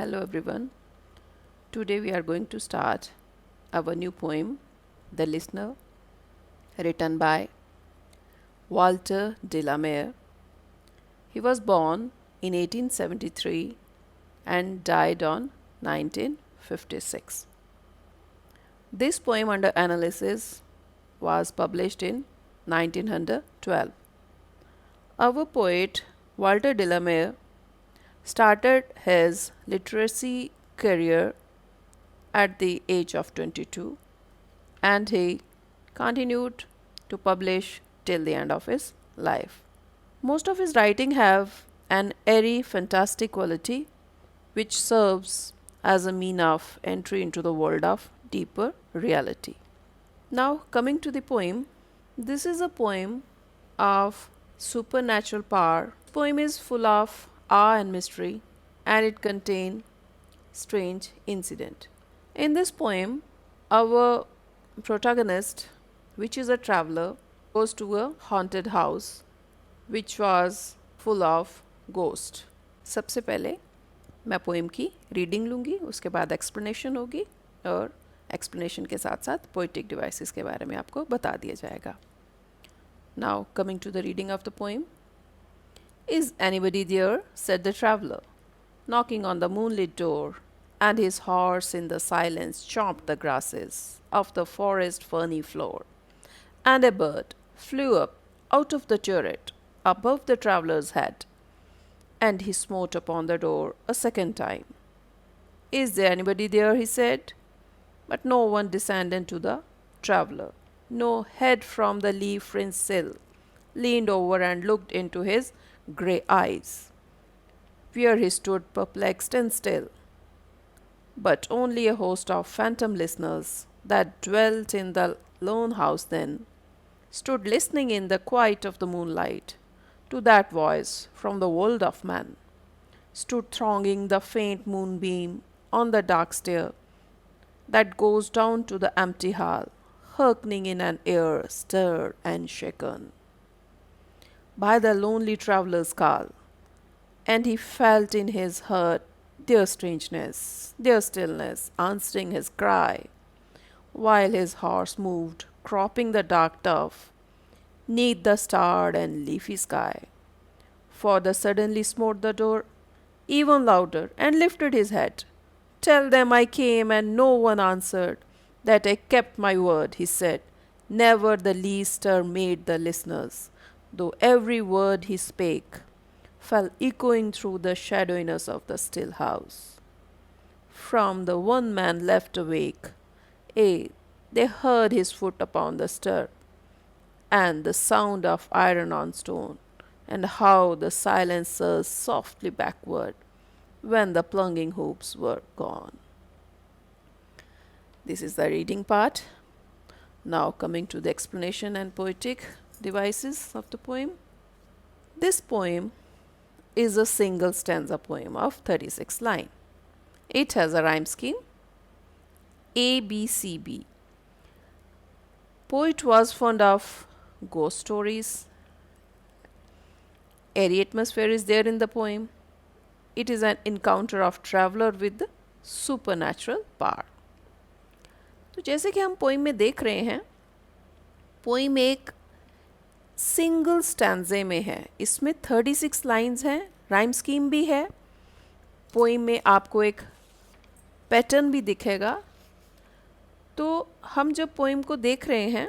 Hello everyone. Today we are going to start our new poem, The Listener, written by Walter de la Mare. He was born in 1873 and died on 1956. This poem under analysis was published in 1912. Our poet Walter de la Mare started his literacy career at the age of 22 and he continued to publish till the end of his life. Most of his writing have an airy fantastic quality which serves as a mean of entry into the world of deeper reality. Now coming to the poem, this is a poem of supernatural power. The poem is full of awe and mystery and it contains strange incident. In this poem, our protagonist, which is a traveler, goes to a haunted house which was full of ghosts. सबसे पहले मैं poem की reading लूँगी, उसके बाद explanation होगी और explanation के साथ साथ पोइटिक डिवाइसेस के बारे में आपको बता दिया जाएगा. Now coming to the reading of the poem. Is anybody there? Said the traveler, knocking on the moonlit door, and his horse in the silence chomped the grasses of the forest ferny floor. And a bird flew up out of the turret above the traveller's head, and he smote upon the door a second time. Is there anybody there? He said, but no one descended to the traveller. No head from the leaf-fringed sill leaned over and looked into his grey eyes, where he stood perplexed and still. But only a host of phantom listeners that dwelt in the lone house then stood listening in the quiet of the moonlight to that voice from the world of man, stood thronging the faint moonbeam on the dark stair that goes down to the empty hall, hearkening in an air stirred and shaken by the lonely traveller's call, and he felt in his heart their strangeness, their stillness, answering his cry, while his horse moved, cropping the dark turf, neath the starred and leafy sky. For the suddenly smote the door even louder and lifted his head. Tell them I came and no one answered, that I kept my word, he said. Never the least stir made the listeners, though every word he spake fell echoing through the shadowiness of the still house. From the one man left awake, they heard his foot upon the stair, and the sound of iron on stone, and how the silence surged softly backward when the plunging hoops were gone. This is the reading part. Now coming to the explanation and poetic devices of the poem. This poem is a single stanza poem of 36 lines. It has a rhyme scheme ABCB. Poet was fond of ghost stories. Airy atmosphere is there in the poem. It is an encounter of traveler with supernatural power. तो जैसे कि हम poem में देख रहे हैं, poem एक single स्टैंजे में है. इसमें 36 लाइंस हैं, राइम स्कीम भी है. पोइम में आपको एक पैटर्न भी दिखेगा. तो हम जब पोइम को देख रहे हैं,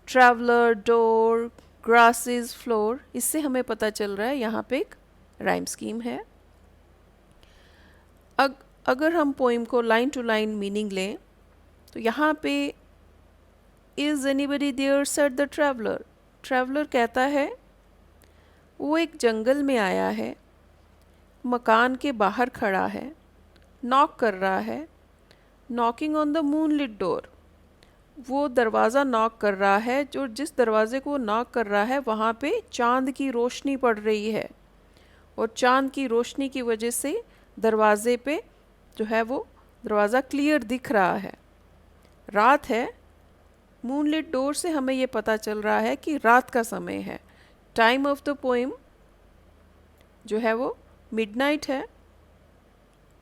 ट्रैवलर, डोर, ग्रासेस, फ्लोर, इससे हमें पता चल रहा है यहाँ पे एक राइम स्कीम है. अगर हम पोइम को लाइन टू लाइन मीनिंग लें तो यहाँ पे is anybody there said the traveller. Traveller कहता है वो एक जंगल में आया है, मकान के बाहर खड़ा है, नॉक कर रहा है. Knocking on the moonlit door, वो दरवाज़ा नॉक कर रहा है. जो जिस दरवाज़े को वो नॉक कर रहा है वहाँ पे चांद की रोशनी पड़ रही है और चांद की रोशनी की वजह से दरवाज़े पे जो है वो दरवाज़ा क्लियर दिख रहा है. रात है. मूनलिट डोर से हमें ये पता चल रहा है कि रात का समय है. टाइम ऑफ द पोएम जो है वो मिडनाइट है.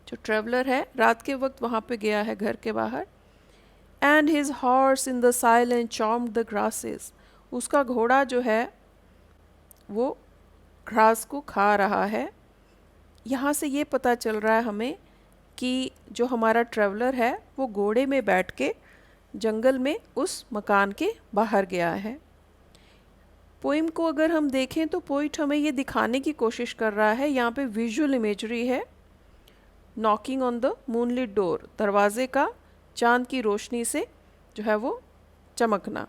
जो ट्रेवलर है रात के वक्त वहाँ पे गया है घर के बाहर। And his horse in the silence chomped the grasses, उसका घोड़ा जो है वो घास को खा रहा है। यहाँ से ये पता चल रहा है हमें कि जो हमारा ट्रेवलर है वो घोड़े में बैठ के जंगल में उस मकान के बाहर गया है। पोइम को अगर हम देखें तो पोइट हमें ये दिखाने की कोशिश कर रहा है, यहाँ पे विजुअल इमेजरी है। Knocking on the moonlit door, दरवाजे का चांद की रोशनी से जो है वो चमकना,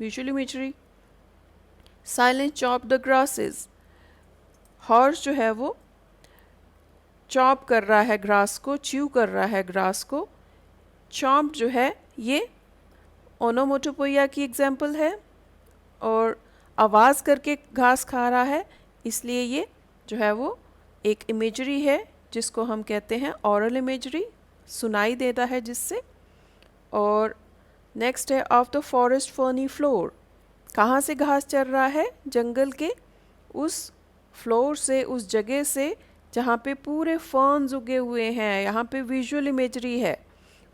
visual imagery. Silence chop the grasses, horse जो है वो चॉप कर रहा है ग्रास को, च्यू कर रहा है ग्रास को। चॉम्प जो है ये ओनोमोटोपोइया की एग्जाम्पल है और आवाज़ करके घास खा रहा है, इसलिए ये जो है वो एक इमेजरी है जिसको हम कहते हैं ऑरल इमेजरी, सुनाई देता है जिससे। और नेक्स्ट है ऑफ द फॉरेस्ट फर्नी फ्लोर, कहाँ से घास चर रहा है, जंगल के उस फ्लोर से, उस जगह से जहाँ पे पूरे फर्न्स उगे हुए हैं। यहाँ पे विजुअल इमेजरी है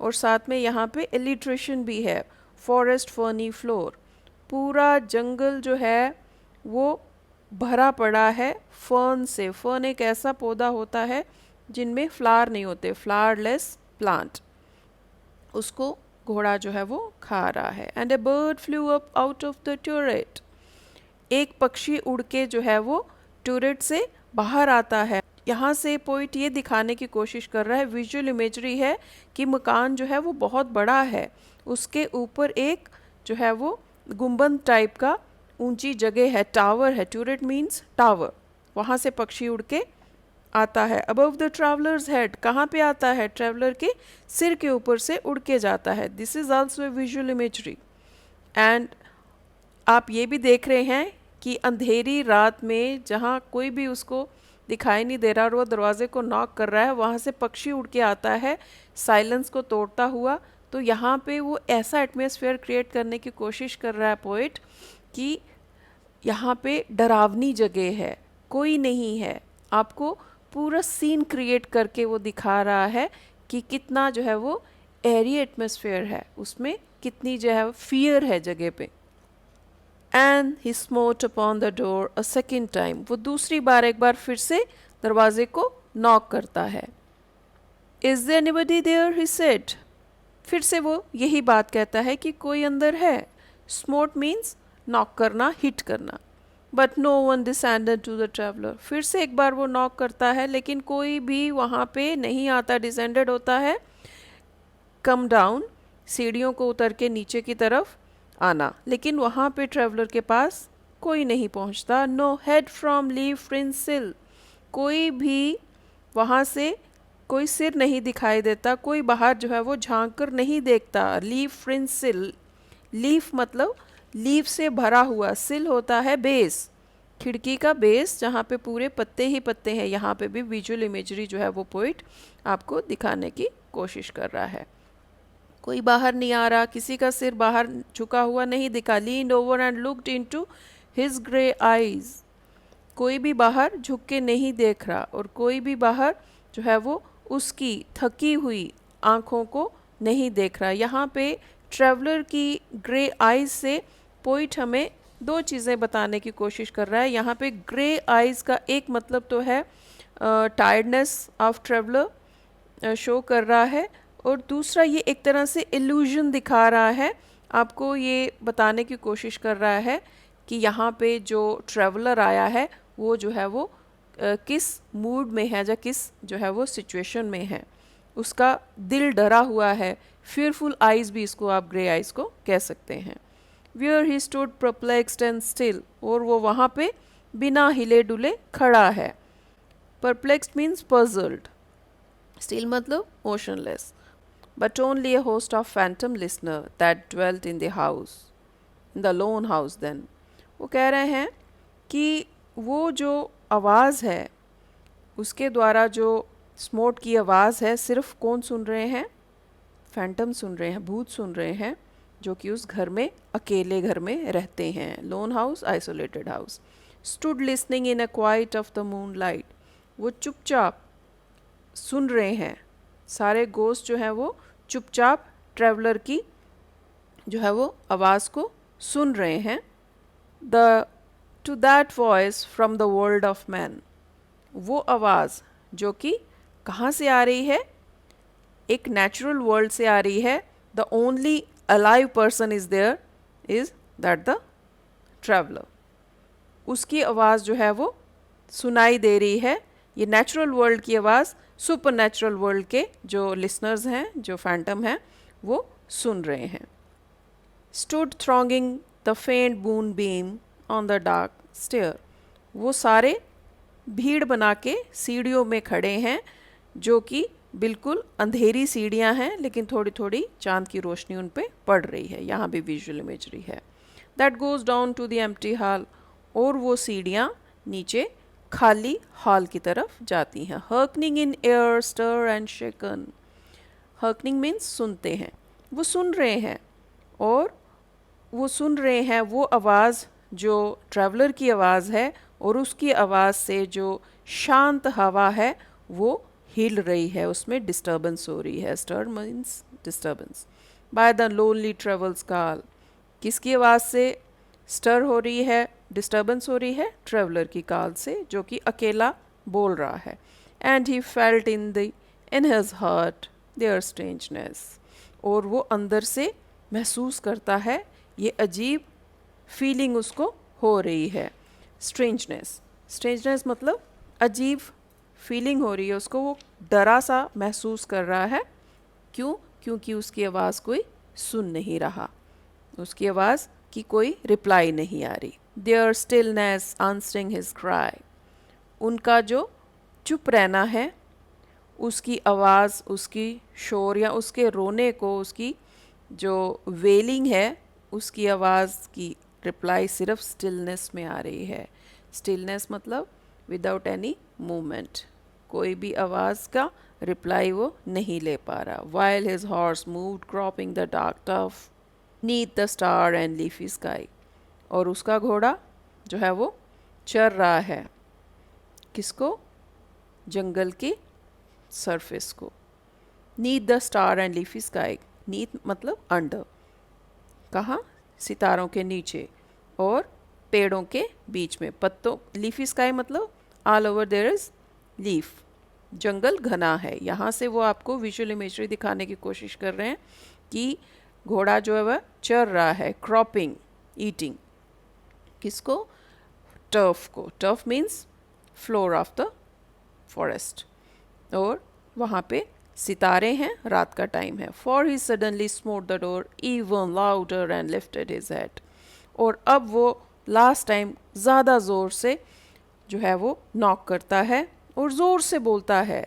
और साथ में यहाँ पे इलिट्रेशन भी है। फॉरेस्ट फर्नी फ्लोर, पूरा जंगल जो है वो भरा पड़ा है फर्न से। फर्न एक ऐसा पौधा होता है जिनमें फ्लावर नहीं होते, फ्लावरलेस प्लांट, उसको घोड़ा जो है वो खा रहा है। And A bird flu up out of the turret, एक पक्षी उड़ के जो है वो टर्रेट से बाहर आता है। यहाँ से पोइट ये दिखाने की कोशिश कर रहा है, विजुअल इमेजरी है कि मकान जो है वो बहुत बड़ा है, उसके ऊपर एक जो है वो गुंबद टाइप का ऊंची जगह है, टावर है। टर्रेट मीन्स टावर, वहाँ से पक्षी उड़ के आता है। अबव द ट्रैवलर्स हेड, कहाँ पे आता है, ट्रैवलर के सिर के ऊपर से उड़ के जाता है। This is also a visual imagery. And आप ये भी देख रहे हैं कि अंधेरी रात में जहाँ कोई भी उसको दिखाई नहीं दे रहा और वो दरवाजे को नॉक कर रहा है, वहाँ से पक्षी उड़ के आता है साइलेंस को तोड़ता हुआ। तो यहाँ पे वो ऐसा एटमॉस्फेयर क्रिएट करने की कोशिश कर रहा है पोइट कि यहाँ पे डरावनी जगह है, कोई नहीं है, आपको पूरा सीन क्रिएट करके वो दिखा रहा है कि कितना जो है वो एरी एटमॉस्फेयर है, उसमें कितनी जो है फियर है जगह पे। And he smote upon the door a second time, वो दूसरी बार एक बार फिर से दरवाजे को नॉक करता है। Is there anybody there, he said, फिर से वो यही बात कहता है कि कोई अंदर है। स्मोट मीन्स नॉक करना, हिट करना। But no one descended to the traveller, फिर से एक बार वो नॉक करता है लेकिन कोई भी वहाँ पे नहीं आता, डिसेंडेड होता है कम डाउन, सीढ़ियों को उतर के नीचे की तरफ आना, लेकिन वहाँ पे ट्रैवलर के पास कोई नहीं पहुँचता। नो हेड फ्रॉम लीव फ्रिंसिल, कोई भी वहाँ से कोई सिर नहीं दिखाई देता, कोई बाहर जो है वो झांक कर नहीं देखता। लीव फ्रिंसिल, लीफ मतलब लीफ से भरा हुआ, सिल होता है बेस, खिड़की का बेस जहाँ पे पूरे पत्ते ही पत्ते हैं। यहाँ पे भी विजुअल इमेजरी जो है वो पोइट आपको दिखाने की कोशिश कर रहा है। कोई बाहर नहीं आ रहा, किसी का सिर बाहर झुका हुआ नहीं दिखा। Leaned over and looked into his grey eyes, कोई भी बाहर झुक के नहीं देख रहा और कोई भी बाहर जो है वो उसकी थकी हुई आँखों को नहीं देख रहा। यहाँ पे ट्रैवलर की ग्रे आइज से पोइट हमें दो चीज़ें बताने की कोशिश कर रहा है। यहाँ पे ग्रे आइज का एक मतलब तो है टायर्डनेस ऑफ ट्रैवलर शो कर रहा है, और दूसरा ये एक तरह से इल्यूजन दिखा रहा है, आपको ये बताने की कोशिश कर रहा है कि यहाँ पे जो ट्रैवलर आया है वो जो है वो किस मूड में है या किस जो है वो सिचुएशन में है, उसका दिल डरा हुआ है। फियरफुल आइज भी इसको आप ग्रे आइज को कह सकते हैं। Where he stood perplexed and still, और वो वहाँ पे बिना हिले डुले खड़ा है। Perplexed means puzzled, still मतलब motionless. But only a host of phantom listener that dwelt in the house, in the lone house then. वो कह रहे हैं कि वो जो आवाज़ है उसके द्वारा जो स्मोट की आवाज़ है, सिर्फ कौन सुन रहे हैं, फैंटम सुन रहे हैं, भूत सुन रहे हैं जो कि उस घर में, अकेले घर में रहते हैं। Loan house, isolated house. Stood listening in a quite of the moon light, वो चुपचाप सुन रहे हैं, सारे गोस्ट जो हैं वो चुपचाप ट्रैवलर की जो है वो आवाज़ को सुन रहे हैं. The two that voice from the world of man, वो आवाज़ जो कि कहाँ से आ रही है, एक नेचुरल वर्ल्ड से आ रही है. The only alive person is there is that the traveller. उसकी आवाज़ जो है वो सुनाई दे रही है. ये नेचुरल वर्ल्ड की आवाज़ सुपर नेचुरल वर्ल्ड के जो लिसनर्स हैं, जो फैंटम हैं, वो सुन रहे हैं. Stood thronging the faint moonbeam on the dark stair, वो सारे भीड़ बना के सीढ़ियों में खड़े हैं, जो कि बिल्कुल अंधेरी सीढ़ियां हैं, लेकिन थोड़ी थोड़ी चांद की रोशनी उन पे पड़ रही है. यहाँ भी विजुअल इमेजरी है. That goes down to the empty hall, और वो सीढ़ियाँ नीचे खाली हॉल की तरफ जाती हैं. Hearkening in air stir and shaken, hearkening means सुनते हैं, वो सुन रहे हैं, और वो सुन रहे हैं वो आवाज़ जो ट्रैवलर की आवाज़ है, और उसकी आवाज़ से जो शांत हवा है वो हिल रही है, उसमें डिस्टर्बेंस हो रही है. Stir means disturbance. By the lonely traveller's call, किसकी आवाज़ से स्टर हो रही है, डिस्टर्बेंस हो रही है? ट्रैवलर की कॉल से, जो कि अकेला बोल रहा है. And he felt in his heart their strangeness, और वो अंदर से महसूस करता है, ये अजीब फीलिंग उसको हो रही है. स्ट्रेंजनेस, स्ट्रेंजनेस मतलब अजीब फीलिंग हो रही है उसको, वो डरा सा महसूस कर रहा है. क्यों? क्योंकि उसकी आवाज़ कोई सुन नहीं रहा, उसकी आवाज़ की कोई रिप्लाई नहीं आ रही. Their stillness answering his cry, उनका जो चुप रहना है, उसकी आवाज़, उसकी शोर या उसके रोने को, उसकी जो वेलिंग है, उसकी आवाज़ की रिप्लाई सिर्फ स्टिलनेस में आ रही है. स्टिलनेस मतलब विदाउट एनी मूवमेंट, कोई भी आवाज़ का रिप्लाई वो नहीं ले पा रहा. While his horse moved cropping the dark turf neath the star and leafy sky, और उसका घोड़ा जो है वो चर रहा है, किसको? जंगल की सरफेस को. Neath the star and leafy sky, neath मतलब अंडर, कहाँ? सितारों के नीचे और पेड़ों के बीच में, पत्तों. लीफी स्काई मतलब all over there is leaf, जंगल घना है. यहाँ से वो आपको विजुअल इमेजरी दिखाने की कोशिश कर रहे हैं कि घोड़ा जो है वह चर रहा है, क्रॉपिंग, ईटिंग, किसको? टर्फ को. Turf means floor of the forest. और वहाँ पे सितारे हैं, रात का टाइम है. For he suddenly smote the door even louder and lifted his head, और अब वो लास्ट टाइम ज़्यादा ज़ोर से जो है वो नॉक करता है, और ज़ोर से बोलता है,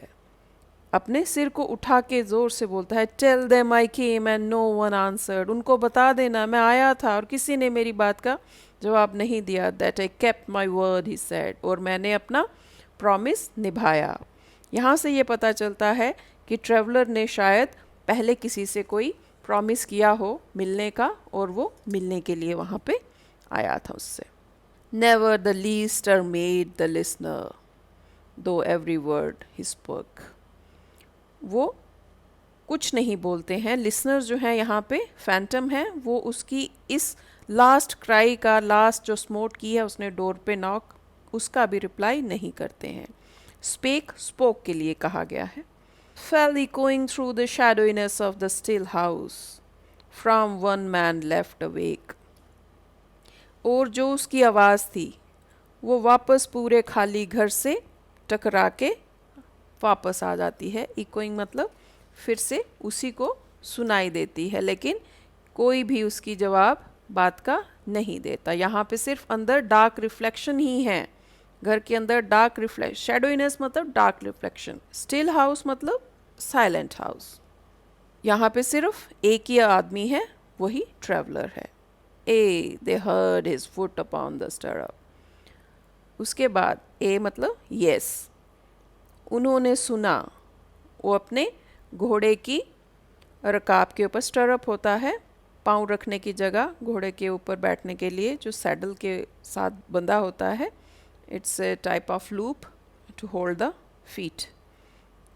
अपने सिर को उठा के ज़ोर से बोलता है. Tell them I came and no one answered, उनको बता देना मैं आया था और किसी ने मेरी बात का जवाब नहीं दिया. That I kept my word he said, और मैंने अपना प्रॉमिस निभाया. यहाँ से ये पता चलता है कि ट्रैवलर ने शायद पहले किसी से कोई प्रॉमिस किया हो मिलने का, और वो मिलने के लिए वहाँ पे आया था उससे. Never the least are made the listener though every word he spoke, वो कुछ नहीं बोलते हैं. लिसनर्स जो हैं यहाँ पे फैंटम हैं, वो उसकी इस लास्ट क्राई का, लास्ट जो स्मोट की है उसने डोर पे नॉक, उसका भी रिप्लाई नहीं करते हैं. स्पेक, स्पोक के लिए कहा गया है. Fell echoing through the shadowiness of the still house from one man left awake, और जो उसकी आवाज़ थी वो वापस पूरे खाली घर से टकरा के वापस आ जाती है. इकोइंग मतलब फिर से उसी को सुनाई देती है, लेकिन कोई भी उसकी जवाब बात का नहीं देता. यहाँ पे सिर्फ अंदर डार्क रिफ्लेक्शन ही है, घर के अंदर डार्क रिफ्लेक्शन. शैडोइनेस मतलब डार्क रिफ्लेक्शन. स्टिल हाउस मतलब साइलेंट हाउस. यहाँ पे सिर्फ एक ही आदमी है, वही ट्रैवलर है. Ay they heard his foot upon the stirrup, उसके बाद ए मतलब यस, उन्होंने सुना. वो अपने घोड़े की रकाब के ऊपर, स्टरअप होता है पाँव रखने की जगह, घोड़े के ऊपर बैठने के लिए जो सैडल के साथ बंधा होता है. It's a type of loop to hold the feet.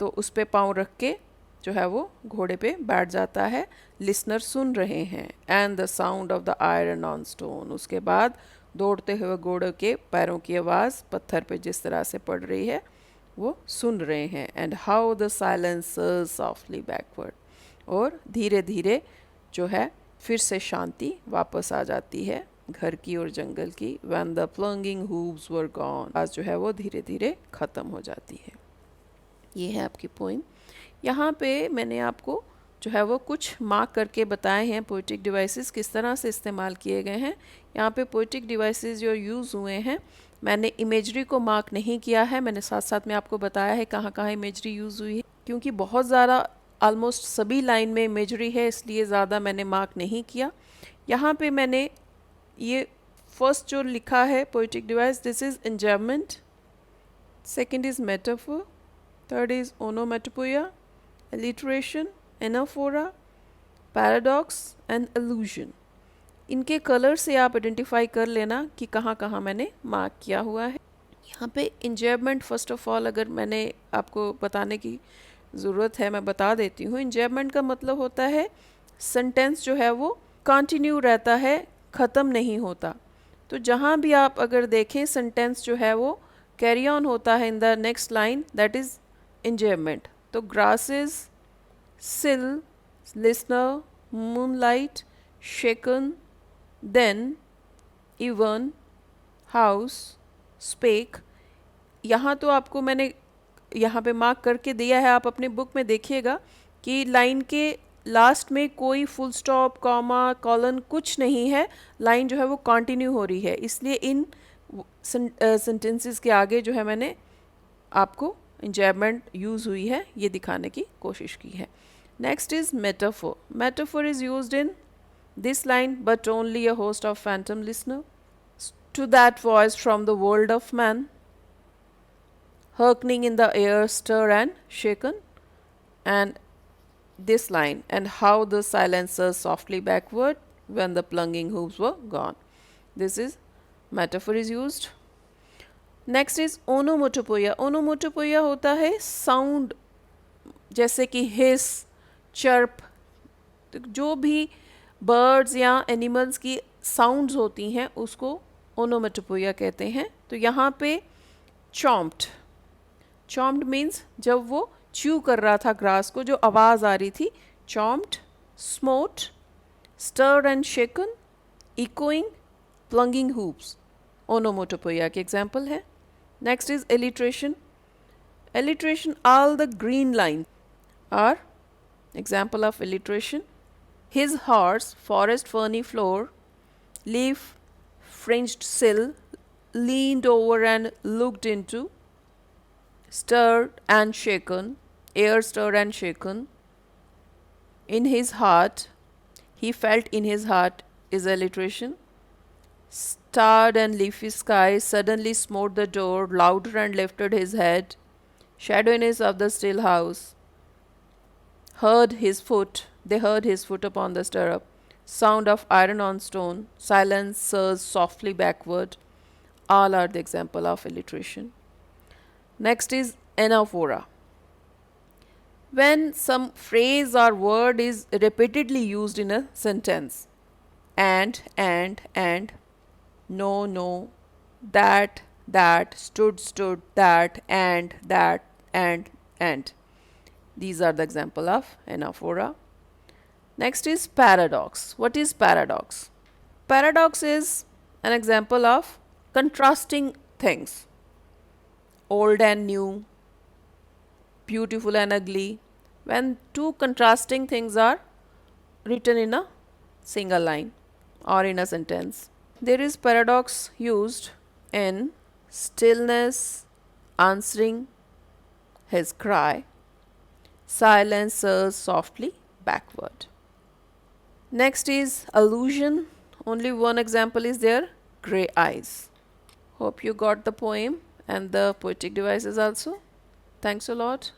तो उस पे पाँव रख के जो है वो घोड़े पे बैठ जाता है। लिसनर सुन रहे हैं। And the sound of the iron on stone, उसके बाद दौड़ते हुए घोड़े के पैरों की आवाज़ पत्थर पे जिस तरह से पड़ रही है वो सुन रहे हैं। And how the silence softly backward, और धीरे धीरे जो है फिर से शांति वापस आ जाती है घर की और जंगल की। When the plunging hoofs were gone, आज जो है वो धीरे धीरे ख़त्म हो जाती है। ये है आपकी पोइम। यहाँ पे मैंने आपको जो है वो कुछ मार्क करके बताए हैं पोइटिक डिवाइसेस किस तरह से इस्तेमाल किए गए हैं। यहाँ पे पोइटिक डिवाइसेस जो यूज़ हुए हैं, मैंने इमेजरी को मार्क नहीं किया है, मैंने साथ साथ में आपको बताया है कहाँ कहाँ इमेजरी यूज़ हुई है, क्योंकि बहुत ज़्यादा ऑलमोस्ट सभी लाइन में इमेजरी है, इसलिए ज़्यादा मैंने मार्क नहीं किया। यहाँ पे मैंने ये फर्स्ट जो लिखा है poetic device, this is enjoyment, second is metaphor, third is ओनोमेटोपोइया, alliteration, anaphora, paradox and allusion। इनके कलर से आप आइडेंटिफाई कर लेना कि कहाँ कहाँ मैंने मार्क किया हुआ है। यहाँ पे enjambment फर्स्ट ऑफ ऑल अगर मैंने आपको बताने की ज़रूरत है, मैं बता देती हूँ। enjambment का मतलब होता है सेंटेंस जो है वो कंटिन्यू रहता है, ख़त्म नहीं होता। तो जहाँ भी आप अगर देखें सेंटेंस जो है वो कैरी ऑन होता है in the next line, that is enjambment। तो grasses, sill, listener, moonlight, shaken, then, even, house, spake। यहाँ तो आपको मैंने यहाँ पे मार्क करके दिया है, आप अपने बुक में देखिएगा कि लाइन के लास्ट में कोई फुल स्टॉप, कॉमा, कॉलन कुछ नहीं है, लाइन जो है वो कंटिन्यू हो रही है। इसलिए इन सेंटेंसेस के आगे जो है मैंने आपको enjambment यूज़ हुई है ये दिखाने की कोशिश की है। Next is metaphor. Metaphor is used in this line, but only a host of phantom listener to that voice from the world of man, hearkening in the air, stir and shaken। And this line, and how the silencers softly backward when the plunging hooves were gone। This is metaphor is used। Next is onomatopoeia. Onomatopoeia होता है sound, जैसे कि हिस, chirp, तो जो भी birds या animals की sounds होती हैं उसको ओनोमोटोपोइया कहते हैं। तो यहाँ पे चॉम्प्ड, चॉम्प्ड मीन्स जब वो च्यू कर रहा था ग्रास को, जो आवाज़ आ रही थी, chomped, smote, stirred and shaken, echoing, plunging hoofs, onomatopoeia के एग्जाम्पल है। Next is alliteration। Alliteration, all the green lines are example of alliteration। His horse, forest ferny floor, leaf fringed sill, leaned over and looked into, stirred and shaken, air stirred and shaken, in his heart, he felt in his heart is alliteration। Starred and leafy sky suddenly smote the door louder and lifted his head, shadowiness of the still house, heard his foot, they heard his foot upon the stirrup, sound of iron on stone, silence surged softly backward, all are the example of alliteration। Next is anaphora। When some phrase or word is repeatedly used in a sentence, and, no, no, that, stood, that, and, and. These are the example of anaphora। Next is paradox। What is paradox? Paradox is an example of contrasting things, old and new, beautiful and ugly, when two contrasting things are written in a single line or in a sentence। There is paradox used in stillness answering his cry, silence surged softly backward। Next is allusion। Only one example is there, grey eyes। Hope you got the poem and the poetic devices also. Thanks a lot.